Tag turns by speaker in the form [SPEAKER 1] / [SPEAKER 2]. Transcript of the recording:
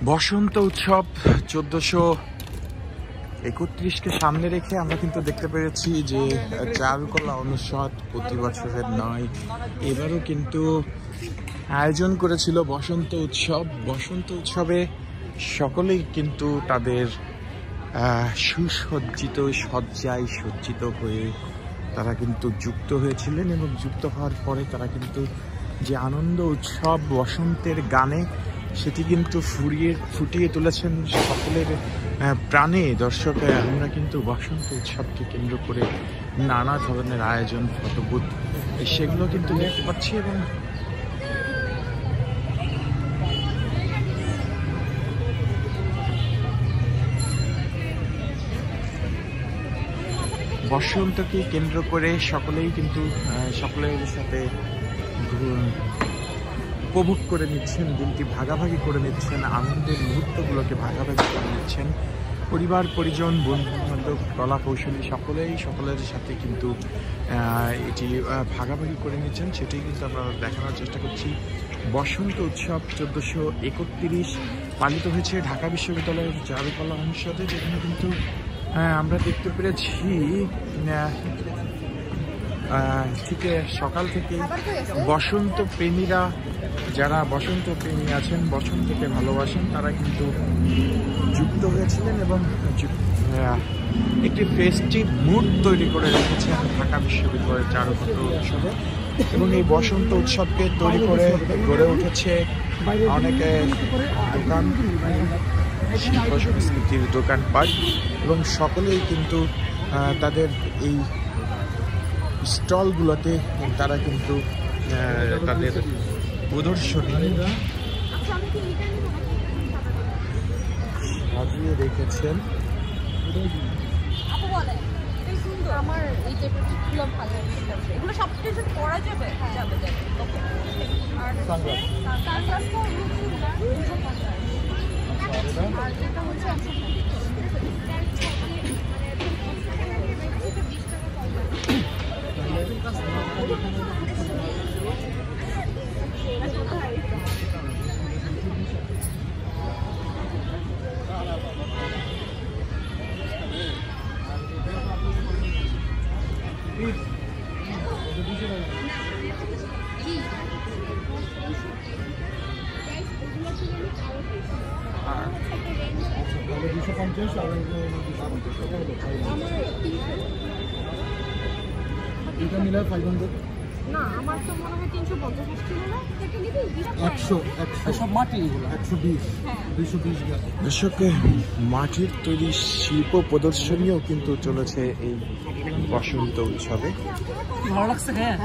[SPEAKER 1] বসন্ত উৎসব 1431কে সামনে রেখে আমরা কিন্তু দেখতে পেরেছি যে চারুকলা অনুষদ প্রতি বছরের নয়, এবারও কিন্তু আয়োজন করেছিল বসন্ত উৎসব। বসন্ত উৎসবে সকলেই কিন্তু তাদের সুসজ্জিত সজ্জায় সজ্জিত হয়ে তারা কিন্তু যুক্ত হয়েছিলেন এবং যুক্ত হওয়ার পরে তারা কিন্তু যে আনন্দ উৎসব বসন্তের গানে সেটি কিন্তু ফুটিয়ে তুলেছেন সকলের প্রাণে। দর্শক, আমরা কিন্তু বসন্ত উৎসবকে কেন্দ্র করে নানা ধরনের আয়োজন ফটোবুথ সেগুলো কিন্তু দেখতে পাচ্ছি। এবং বসন্তকে কেন্দ্র করে সকলেই কিন্তু সকলের সাথে উপভোগ করে নিচ্ছেন, দিনটি ভাগাভাগি করে নিচ্ছেন, আনন্দের মুহূর্তগুলোকে ভাগাভাগি করে নিচ্ছেন। পরিবার পরিজন বন্ধু বান্ধব কলা কৌশলী সকলের সাথে কিন্তু এটি ভাগাভাগি করে নিচ্ছেন, সেটাই কিন্তু আমরা দেখানোর চেষ্টা করছি। বসন্ত উৎসব 1431 পালিত হয়েছে ঢাকা বিশ্ববিদ্যালয়ের চারুকলা অনুষদে, যেখানে কিন্তু আমরা দেখতে পেরেছি ঠিক সকাল থেকে বসন্ত প্রেমীরা, যারা বসন্ত প্রেমী আছেন, বসন্তকে ভালোবাসেন, তারা কিন্তু যুক্ত হয়েছিলেন এবং একটি ফেস্টিভ মুড তৈরি করে রেখেছেন ঢাকা বিশ্ববিদ্যালয়ের চারুকলা উৎসবে। এবং এই বসন্ত উৎসবকে তৈরি করে গড়ে উঠেছে অনেক দোকান, শিল্প সংস্কৃতির দোকানপাট, এবং সকলেই কিন্তু তাদের এই স্টলগুলোতে তারা কিন্তু তাদের প্রদর্শনী সাজিয়ে রেখেছেন।
[SPEAKER 2] আমার এই টাইপের ফুলগুলো ভালো লাগে, এগুলো সব কিছু পরা যাবে। যাবে আর সানগ্লাস তো 250 আর যেটা হচ্ছে
[SPEAKER 3] এটা মিলে 500
[SPEAKER 2] না, আমার তো মনে হয় 350 ছিল না, এটা নিবি
[SPEAKER 3] 100 সব মাটি, এগুলো 120 220 গ্রাম।
[SPEAKER 1] দর্শক, মাটির তৈরি শিল্প প্রদর্শনীও কিন্তু চলেছে এই বসন্ত উৎসবে।
[SPEAKER 3] ভালো লাগছে। হ্যাঁ।